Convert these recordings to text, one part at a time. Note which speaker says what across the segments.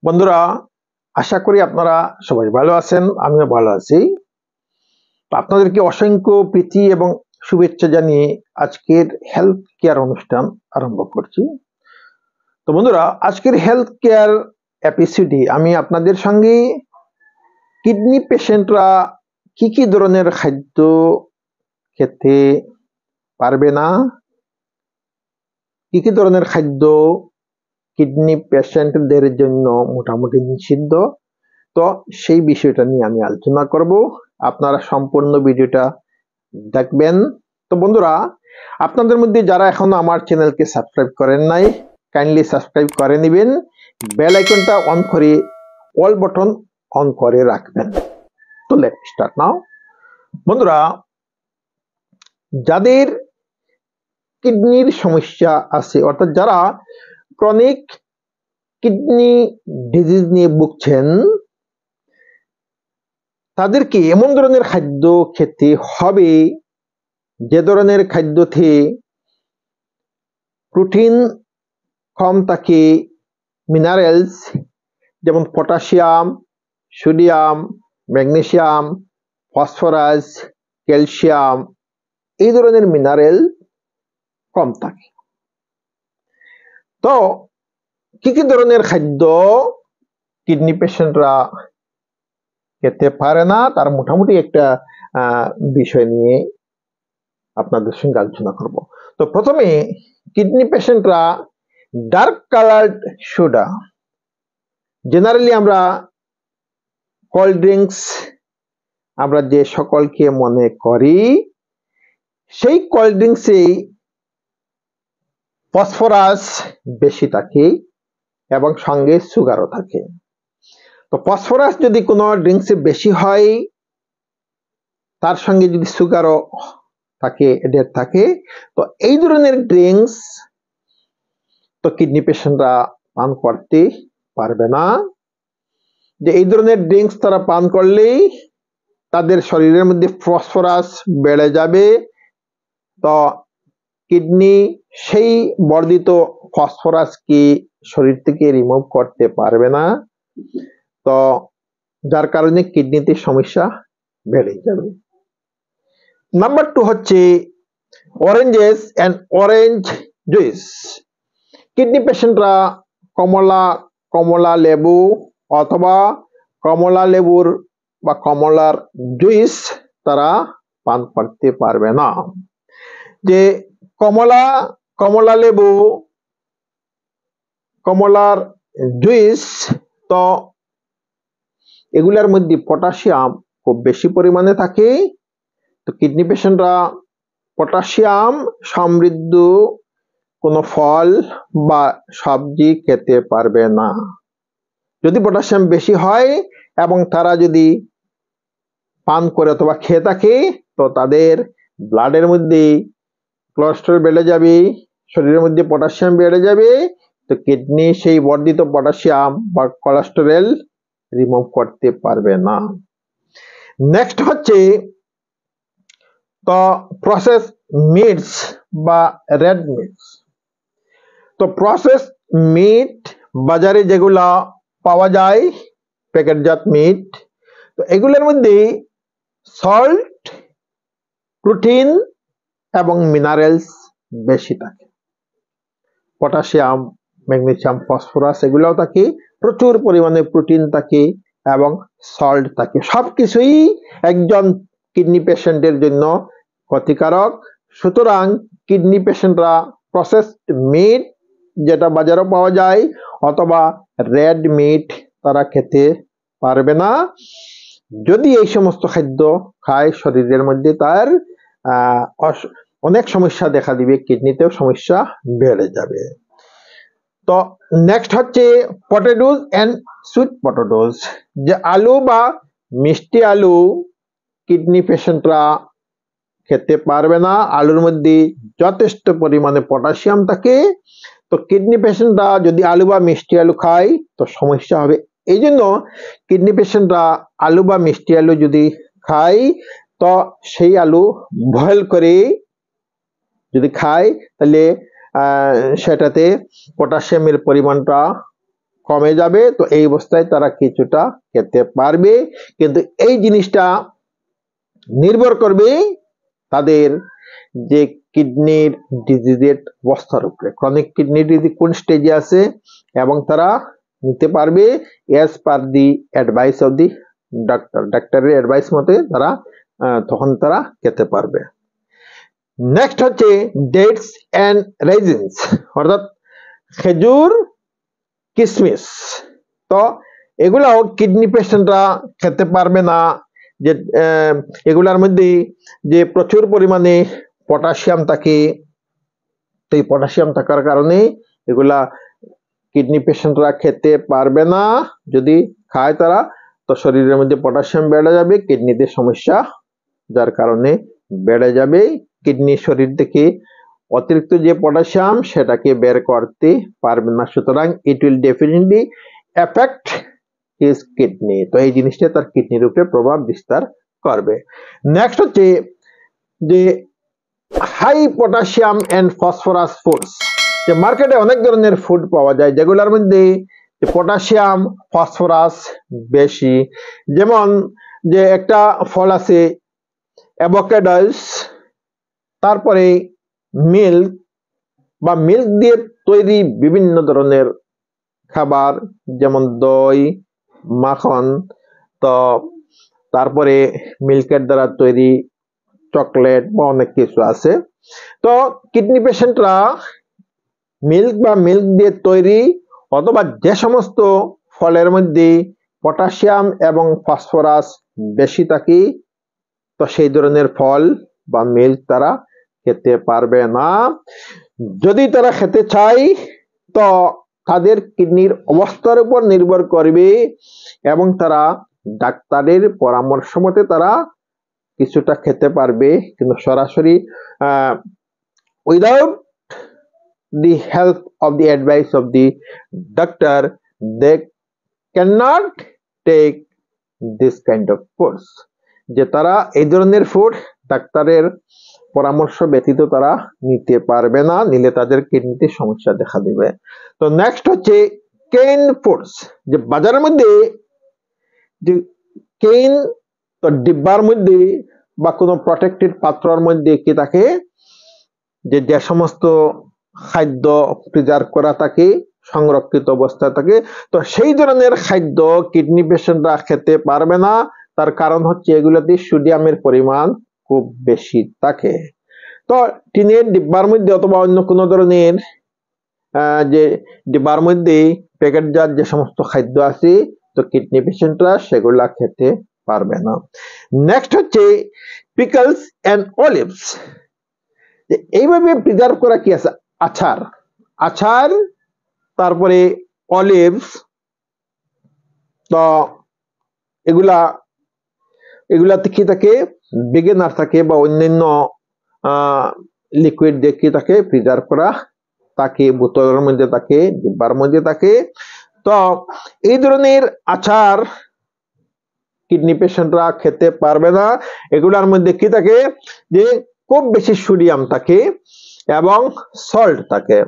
Speaker 1: বন্ধুরা, আশা করি আপনারা সবাই ভালো আছেন, আমিও ভালো আছি। আপনাদেরকে অসংখ্য প্রীতি এবং শুভেচ্ছা জানিয়ে আজকের হেলথ কেয়ার অনুষ্ঠান আরম্ভ করছি। তো বন্ধুরা, আজকের হেলথ কেয়ার এপিসোডে আমি আপনাদের সঙ্গে কিডনি পেশেন্টরা কি কি ধরনের খাদ্য খেতে পারবে না, কি কি ধরনের খাদ্য কিডনি পেশেন্টদের জন্য মোটামুটি নিষিদ্ধ, তো সেই বিষয়টা নিয়ে আমি আলোচনা করব। আপনারা সম্পূর্ণ ভিডিওটা দেখবেন। তো বন্ধুরা, আপনাদের মধ্যে যারা এখনো আমার চ্যানেলকে সাবস্ক্রাইব করেন নাই, কাইন্ডলি সাবস্ক্রাইব করে নেবেন, বেল আইকনটা অন করে অল বাটন অন করে রাখবেন। তো লেটস স্টার্ট নাও। বন্ধুরা, যাদের কিডনির সমস্যা আছে, অর্থাৎ যারা ক্রনিক কিডনি ডিজিজ নিয়ে ভুগছেন, তাদেরকে এমন ধরনের খাদ্য খেতে হবে যে ধরনের খাদ্যতে প্রোটিন কম থাকে, মিনারেলস যেমন potassium, sodium, magnesium, phosphorus, calcium, এই ধরনের মিনারেল কম থাকে। তো কি কি ধরনের খাদ্য কিডনি পেশেন্টরা খেতে পারে না, তার মোটামুটি একটা বিষয় নিয়ে আপনাদের সঙ্গে আলোচনা করব। তো প্রথমে, কিডনি পেশেন্টরা ডার্ক কালার্ড সোডা, জেনারেলি আমরা কোল্ড ড্রিঙ্কস আমরা যে সকলকে মনে করি, সেই কোল্ড ড্রিঙ্কসে ফসফরাস বেশি থাকে এবং সঙ্গে সুগারও থাকে। তো ফসফরাস যদি কোনো ড্রিঙ্কসে বেশি হয়, তার সঙ্গে যদি সুগারও থাকে, এডেড থাকে, তো এই ধরনের ড্রিঙ্কস তো কিডনি পেশেন্টরা পান করতে পারবে না। যে এই ধরনের ড্রিঙ্কস তারা পান করলেই তাদের শরীরের মধ্যে ফসফরাস বেড়ে যাবে। তো কিডনি সেই বর্ধিত ফসফরাসকে শরীর থেকে রিমুভ করতে পারবে না, তো যার কারণে কিডনিতে সমস্যা বেড়ে যাবে। নাম্বার 2 হচ্ছে oranges and orange juice. Kidney পেশেন্টরা কমলা লেবু অথবা কমলা লেবুর বা কমলার জুইস তারা পান করতে পারবে না। যে কমলা লেবু, কমলার জুইস, তো এগুলোর মধ্যে পটাশিয়াম খুব বেশি পরিমাণে থাকে। তো কিডনি পেশেন্টরা পটাশিয়াম সমৃদ্ধ কোনো ফল বা সবজি খেতে পারবে না। যদি পটাশিয়াম বেশি হয় এবং তারা যদি পান করে অথবা খেয়ে থাকে, তো তাদের ব্লাডের মধ্যে কোলেস্টেরল বেড়ে যাবে, শরীরের মধ্যে পটাশিয়াম বেড়ে যাবে। তো কিডনি সেই বর্ধিত পটাশিয়াম বা কোলেস্টেরল রিমুভ করতে পারবে না। নেক্সট হচ্ছে তো প্রসেস মিটস বা রেড মিটস। তো প্রসেস মিট বাজারে যেগুলা পাওয়া যায়, প্যাকেটজাত মিট, তো এগুলোর মধ্যে সল্ট, প্রোটিন এবং মিনারেলস বেশি থাকে। পটাশিয়াম, ম্যাগনেসিয়াম, ফসফরাস এগুলোও থাকে, প্রচুর পরিমাণে প্রোটিন থাকে এবং সল্ট থাকে। সবকিছুই একজন কিডনি পেশেন্টের জন্য ক্ষতিকারক। সুতরাং কিডনি পেশেন্টরা প্রসেসড মিট যেটা বাজারে পাওয়া যায় অথবা রেড মিট তারা খেতে পারবে না। যদি এই সমস্ত খাদ্য খায়, শরীরের মধ্যে তার অনেক সমস্যা দেখা দিবে, কিডনিতেও সমস্যা বেড়ে যাবে। তো নেক্সট হচ্ছে পটেটোস এন্ড সুইট পটেটোস। যে আলু বা মিষ্টি আলু কিডনি পেশেন্টরা খেতে পারবে না। আলুর মধ্যে যথেষ্ট পরিমাণে পটাশিয়াম থাকে। তো কিডনি পেশেন্টরা যদি আলু বা মিষ্টি আলু খায়, তো সমস্যা হবে। এই জন্য কিডনি পেশেন্টরা আলু বা মিষ্টি আলু যদি খায়, তো সেই আলু বয়েল করে যদি খায়, তাহলে সেটাতে পটাশিয়ামের পরিমাণটা কমে যাবে। তো এই অবস্থায় তারা কিছুটা খেতে পারবে, কিন্তু এই জিনিসটা নির্ভর করবে তাদের যে কিডনির ডিজিজের অবস্থার উপরে, ক্রনিক কিডনি ডিজিজ কোন স্টেজে আছে, এবং তারা নিতে পারবে as per the advice of the ডাক্তারের অ্যাডভাইস মতে তারা তখন তারা খেতে পারবে। নেক্সট হচ্ছে ডেটস এন্ড রেজিনস, অর্থাৎ খেজুর, কিশমিশ। তো এগুলাও কিডনি পেশেন্টরা খেতে পারবে না, যে এগুলার মধ্যে যে প্রচুর পরিমাণে পটাশিয়াম থাকে, তো এই পটাশিয়াম থাকার কারণে এগুলা কিডনি পেশেন্টরা খেতে পারবে না। যদি খায় তারা, তো শরীরের মধ্যে পটাশিয়াম বেড়ে যাবে, কিডনিতে সমস্যা যার কারণে বেড়ে যাবে। কিডনি শরীর থেকে অতিরিক্ত যে পটাশিয়াম সেটাকে বের করতে পারবে না, সুতরাং it will definitely effect his kidney. তো এই জিনিসটা তার কিডনির উপরে প্রভাব বিস্তার করবে। নেক্সট হচ্ছে যে high potassium and phosphorus foods, যে মার্কেটে অনেক ধরনের ফুড পাওয়া যায় যেগুলোর মধ্যে পটাশিয়াম, ফসফরাস বেশি। যেমন যে একটা ফল আছে অ্যাভোকাডোস, তারপরে মিল্ক বা মিল্ক দিয়ে তৈরি বিভিন্ন ধরনের খাবার, যেমন দই, মাখন, তো তারপরে মিল্কের দ্বারা তৈরি চকলেট বা অনেক কিছু আছে। তো কিডনি পেশেন্টরা মিল্ক বা মিল্ক দিয়ে তৈরি অথবা যে সমস্ত ফলের মধ্যে পটাশিয়াম এবং ফসফরাস বেশি থাকে, তো সেই ধরনের ফল বা মিল্ক তারা খেতে পারবে না। যদি তারা খেতে চায় তো তাদের কিডনির অবস্থার উপর নির্ভর করবে, এবং তারা ডাক্তারের পরামর্শ মতে তারা কিছুটা খেতে পারবে, কিন্তু সরাসরি without the help of the advice of the doctor they cannot take this kind of foods, যে তারা এই ধরনের ফুড ডাক্তারের পরামর্শ ব্যতীত তারা নিতে পারবে না, নিলে তাদের কিডনিতে সমস্যা দেখা দিবে। তো নেক্সট হচ্ছে কেন ফুডস, যে বাজারের মধ্যে যে কেন, তো ডিব্বার মধ্যে বা কোনো প্রটেক্টেড পাত্রের মধ্যে কি থাকে, যে যে সমস্ত খাদ্য প্রিজার্ভ করা থাকে, সংরক্ষিত অবস্থায় থাকে, তো সেই ধরনের খাদ্য কিডনি পেশেন্টরা খেতে পারবে না। তার কারণ হচ্ছে এগুলোতে সোডিয়ামের পরিমাণ খুব বেশি থাকে। তো টিনের ডিব্বার মধ্যে অথবা অন্য কোনো ধরনের যে ডিব্বার মধ্যে প্যাকেটজাত যে সমস্ত খাদ্য আছে, তো কিডনি পেশেন্টরা সেগুলা খেতে পারবে না। নেক্সট হচ্ছে পিকলস এন্ড অলিভস, এইভাবে প্রিজার্ভ করা কি আছে, আচার, আচার, তারপরে অলিভস, তো এগুলাতে কি থাকে, ভিনেগার থাকে বা অন্যান্য লিকুইড দিয়ে কি থাকে প্রিজার্ভ করা থাকে, বোতলের মধ্যে থাকে, ডিব্বার মধ্যে থাকে। তো এই ধরনের আচার কিডনি পেশেন্টরা খেতে পারবে না। এগুলার মধ্যে কি থাকে, যে খুব বেশি সোডিয়াম থাকে এবং সল্ট থাকে।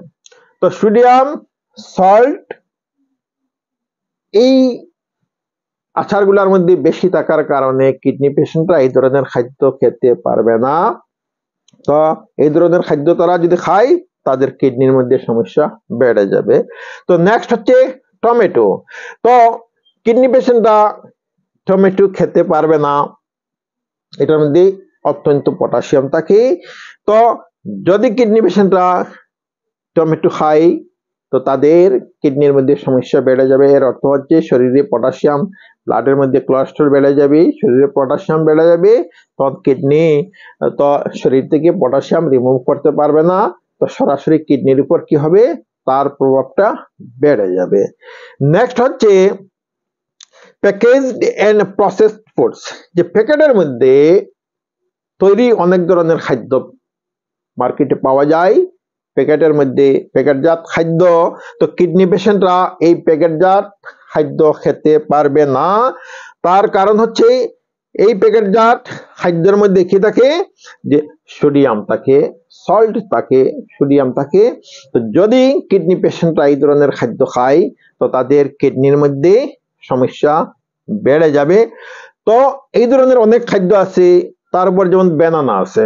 Speaker 1: তো সোডিয়াম, সল্ট এই আচারগুলোর মধ্যে বেশি থাকার কারণে কিডনি পেশেন্টরা এই ধরনের খাদ্য খেতে পারবে না। তো এই ধরনের খাদ্য তারা যদি খায় তাদের কিডনির মধ্যে সমস্যা বেড়ে যাবে। তো নেক্সট হচ্ছে টমেটো, তো কিডনি পেশেন্টরা টমেটো খেতে পারবে না, এটার মধ্যে অত্যন্ত পটাশিয়াম থাকে। তো যদি কিডনি পেশেন্টরা টমেটো খায় তো তাদের কিডনির মধ্যে সমস্যা বেড়ে যাবে। এর অর্থ হচ্ছে শরীরে পটাশিয়াম, ব্লাডের মধ্যে কোলেস্টেরল বেড়ে যাবে, শরীরে পটাশিয়াম বেড়ে যাবে, তো কিডনি তো শরীর থেকে পটাশিয়াম রিমুভ করতে পারবে না, তো সরাসরি কিডনির উপর কি হবে, তার প্রভাবটা বেড়ে যাবে। নেক্সট হচ্ছে প্যাকেজড এন্ড প্রসেসড ফুডস, যে প্যাকেটের মধ্যে তৈরি অনেক ধরনের খাদ্য মার্কেটে পাওয়া যায়, প্যাকেটের মধ্যে প্যাকেটজাত খাদ্য, তো কিডনি পেশেন্টরা এই প্যাকেটজাত খাদ্য খেতে পারবে না। তার কারণ হচ্ছে এই প্যাকেটজাত খাদ্যের মধ্যে কি থাকে, যে সোডিয়াম থাকে, সল্ট থাকে, সোডিয়াম থাকে। তো যদি কিডনি পেশেন্টরা এই ধরনের খাদ্য খায় তো তাদের কিডনির মধ্যে সমস্যা বেড়ে যাবে। তো এই ধরনের অনেক খাদ্য আছে, তারপর যেমন ব্যানানা আছে,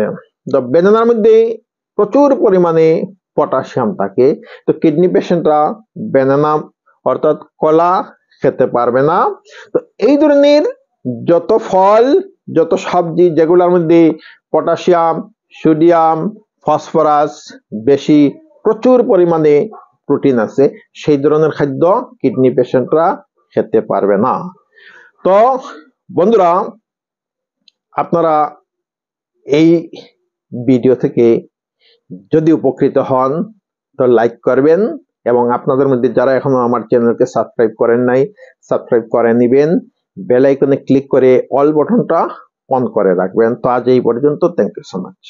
Speaker 1: তো ব্যানানার মধ্যে প্রচুর পরিমাণে পটাশিয়াম থাকে। তো কিডনি পেশেন্টরা ব্যানানা অর্থাৎ কলা খেতে পারবে না। তো এই ধরনের যত ফল, যত সবজি যেগুলোর মধ্যে পটাশিয়াম, সোডিয়াম, ফসফরাস বেশি, প্রচুর পরিমাণে প্রোটিন আছে, সেই ধরনের খাদ্য কিডনি পেশেন্টরা খেতে পারবে না। তো বন্ধুরা, আপনারা এই ভিডিও থেকে যদি উপকৃত হন তো লাইক করবেন, এবং আপনাদের মধ্যে যারা এখনো আমার চ্যানেলকে সাবস্ক্রাইব করেন নাই, সাবস্ক্রাইব করে নেবেন, বেল আইকনে ক্লিক করে অল বাটনটা অন করে রাখবেন। তো আজ এই পর্যন্ত, থ্যাংক ইউ সো মাচ।